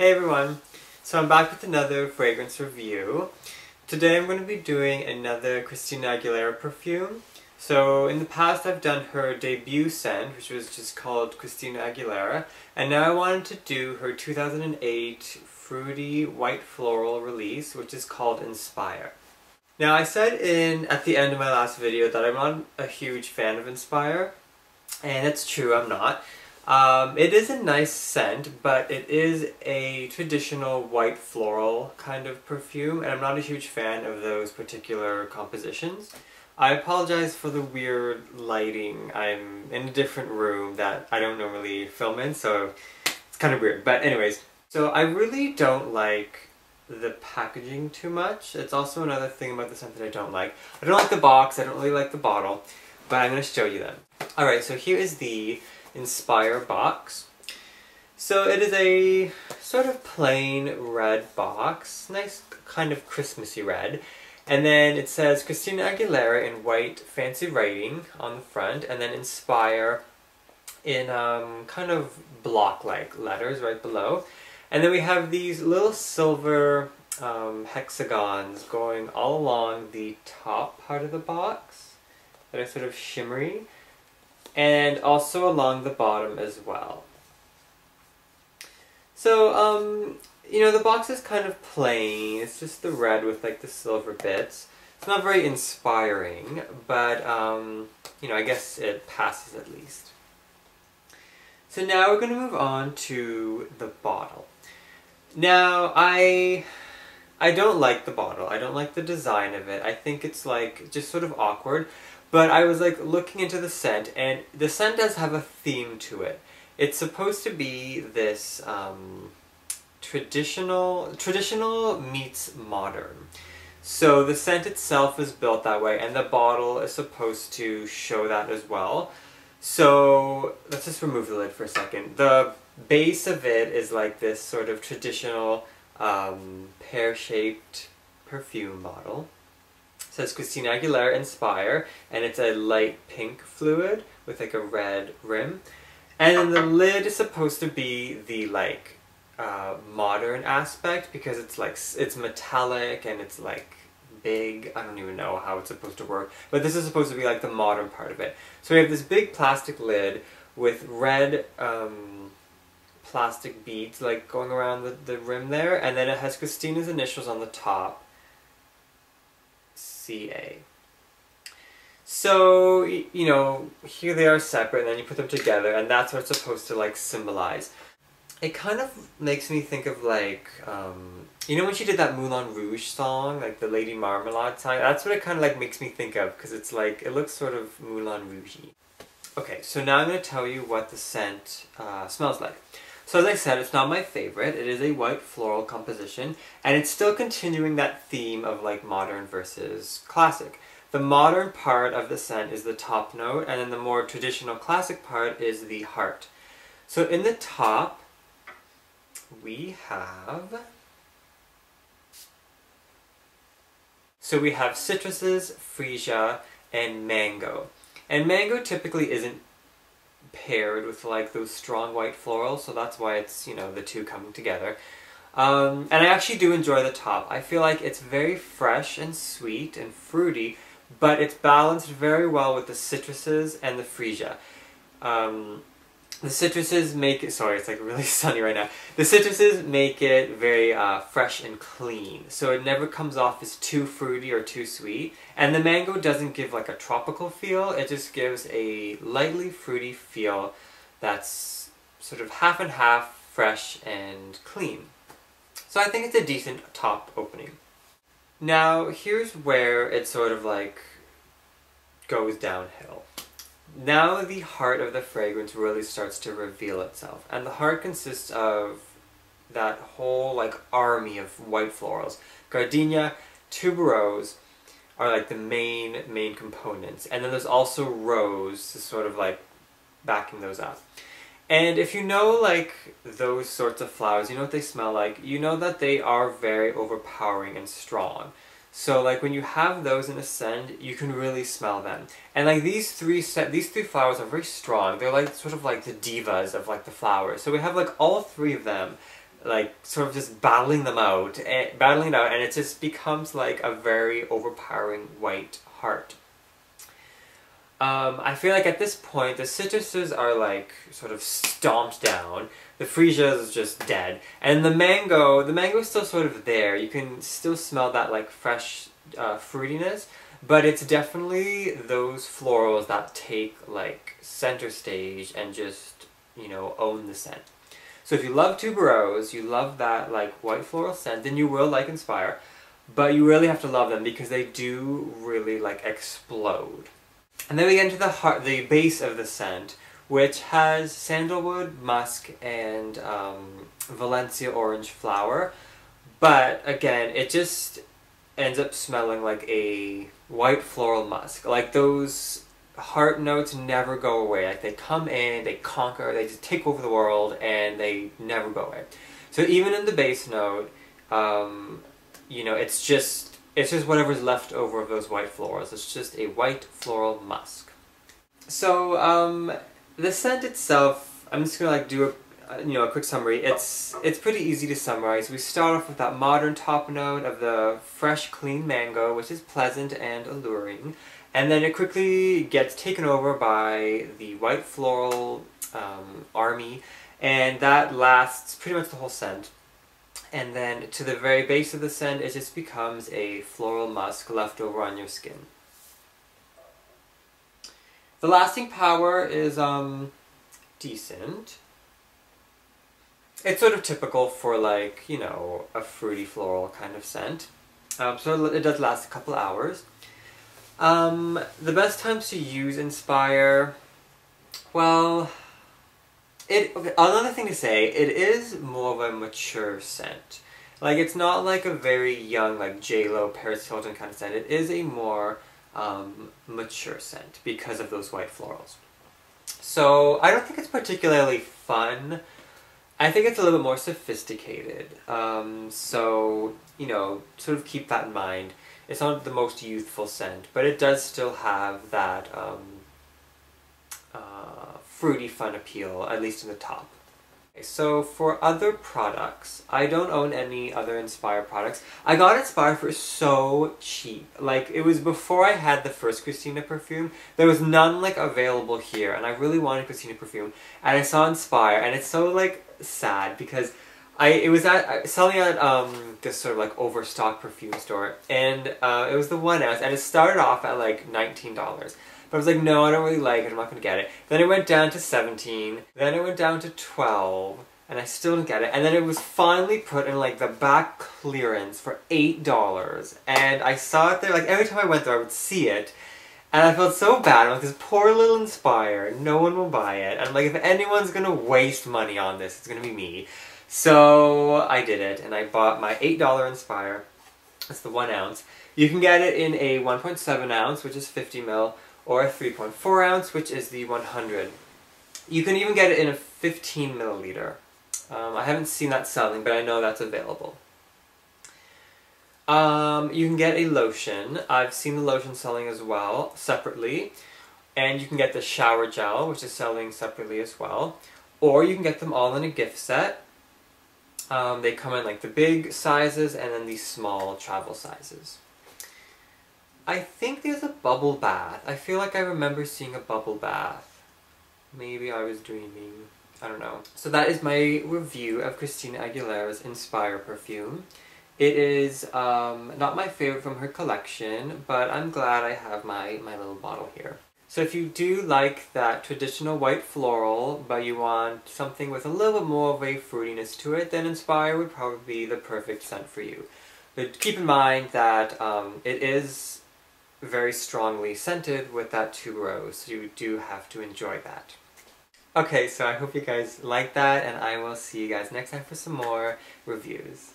Hey everyone! So I'm back with another fragrance review. Today I'm going to be doing another Christina Aguilera perfume. So in the past I've done her debut scent, which was just called Christina Aguilera, and now I wanted to do her 2008 fruity white floral release, which is called Inspire. Now I said at the end of my last video that I'm not a huge fan of Inspire, and it's true, I'm not. It is a nice scent, but it is a traditional white floral kind of perfume, and I'm not a huge fan of those particular compositions. I apologize for the weird lighting. I'm in a different room that I don't normally film in, so it's kind of weird. But anyways, so I really don't like the packaging too much. It's also another thing about the scent that I don't like. I don't like the box, I don't really like the bottle, but I'm going to show you them. Alright, so here is the Inspire box. So it is a sort of plain red box, nice kind of Christmassy red, and then it says Christina Aguilera in white fancy writing on the front, and then Inspire in kind of block-like letters right below, and then we have these little silver hexagons going all along the top part of the box that are sort of shimmery, and also along the bottom as well. So, you know, the box is kind of plain. It's just the red with like the silver bits. It's not very inspiring, but, you know, I guess it passes at least. So now we're going to move on to the bottle. Now, I don't like the bottle. I don't like the design of it. I think it's like just sort of awkward. But I was like looking into the scent, and the scent does have a theme to it. It's supposed to be this traditional meets modern. So the scent itself is built that way, and the bottle is supposed to show that as well. So let's just remove the lid for a second. The base of it is like this sort of traditional pear-shaped perfume bottle. It says Christina Aguilera Inspire, and it's a light pink fluid with like a red rim. And then the lid is supposed to be the like modern aspect, because it's metallic and it's like big. I don't even know how it's supposed to work, but this is supposed to be like the modern part of it. So we have this big plastic lid with red plastic beads like going around the rim there, and then it has Christina's initials on the top. CA. So, you know, here they are separate, and then you put them together, and that's what it's supposed to like symbolize. It kind of makes me think of like, you know when she did that Moulin Rouge song, like the Lady Marmalade song? That's what it kind of like makes me think of, because it's like, it looks sort of Moulin Rouge-y. Okay, so now I'm going to tell you what the scent smells like. So as I said, it's not my favorite. It is a white floral composition, and it's still continuing that theme of like modern versus classic. The modern part of the scent is the top note, and then the more traditional classic part is the heart. So in the top, we have citruses, freesia, and mango. And mango typically isn't paired with like those strong white florals, so that's why it's, you know, the two coming together. And I actually do enjoy the top. I feel like it's very fresh and sweet and fruity, but it's balanced very well with the citruses and the freesia. The citruses make it, sorry, it's like really sunny right now. The citruses make it very fresh and clean, so it never comes off as too fruity or too sweet. And the mango doesn't give like a tropical feel, it just gives a lightly fruity feel that's sort of half and half fresh and clean. So I think it's a decent top opening. Now here's where it sort of like goes downhill. Now the heart of the fragrance really starts to reveal itself, and the heart consists of that whole like army of white florals. Gardenia, tuberose are like the main components, and then there's also rose sort of like backing those up. And if you know like those sorts of flowers, you know what they smell like, you know that they are very overpowering and strong. So like when you have those in a scent, you can really smell them. And like these three flowers are very strong. They're like sort of like the divas of like the flowers. So we have like all three of them like sort of just battling it out, and it just becomes like a very overpowering white heart. I feel like at this point the citruses are like sort of stomped down, the freesia is just dead, and the mango is still sort of there. You can still smell that like fresh fruitiness, but it's definitely those florals that take like center stage and just, you know, own the scent. So if you love tuberose, you love that like white floral scent, then you will like Inspire. But you really have to love them because they do really like explode. And then we get into the base of the scent, which has sandalwood, musk, and Valencia orange flower. But again, it just ends up smelling like a white floral musk. Like those heart notes never go away. Like they come in, they conquer, they just take over the world, and they never go away. So even in the base note, you know, it's just whatever's left over of those white florals. It's just a white floral musk. So the scent itself, I'm just gonna like do a quick summary. It's pretty easy to summarize. We start off with that modern top note of the fresh, clean mango, which is pleasant and alluring. And then it quickly gets taken over by the white floral army, and that lasts pretty much the whole scent. And then to the very base of the scent, it just becomes a floral musk left over on your skin. The lasting power is decent. It's sort of typical for like, you know, a fruity floral kind of scent. So it does last a couple hours. The best times to use Inspire, well, okay, another thing to say, it is more of a mature scent. Like, it's not like a very young, like J-Lo, Paris Hilton kind of scent. It is a more mature scent because of those white florals. So, I don't think it's particularly fun. I think it's a little bit more sophisticated. So, you know, sort of keep that in mind. It's not the most youthful scent, but it does still have that fruity fun appeal, at least in the top. Okay, so for other products, I don't own any other Inspire products. I got Inspire for so cheap. Like, it was before I had the first Christina perfume. There was none like available here, and I really wanted Christina perfume. And I saw Inspire, and it's so like sad because it was selling at this sort of like overstock perfume store, and it was the 1 ounce, and it started off at like $19. But I was like, no, I don't really like it, I'm not gonna get it. Then it went down to 17, then it went down to 12, and I still didn't get it. And then it was finally put in like the back clearance for $8, and I saw it there, like every time I went there I would see it, and I felt so bad. I'm like, this poor little Inspire, no one will buy it. And I'm like, if anyone's gonna waste money on this, it's gonna be me. So I did it, and I bought my $8 Inspire. That's the 1 ounce. You can get it in a 1.7 ounce, which is 50 ml, or a 3.4 ounce, which is the 100. You can even get it in a 15 milliliter. I haven't seen that selling, but I know that's available. You can get a lotion. I've seen the lotion selling as well, separately. And you can get the shower gel, which is selling separately as well. Or you can get them all in a gift set. They come in like the big sizes and then the small travel sizes. I think there's a bubble bath. I feel like I remember seeing a bubble bath. Maybe I was dreaming. I don't know. So that is my review of Christina Aguilera's Inspire perfume. It is not my favorite from her collection, but I'm glad I have my little bottle here. So if you do like that traditional white floral, but you want something with a little bit more of a fruitiness to it, then Inspire would probably be the perfect scent for you. But keep in mind that it is very strongly scented with that tuberose, so you do have to enjoy that. Okay, so I hope you guys like that, and I will see you guys next time for some more reviews.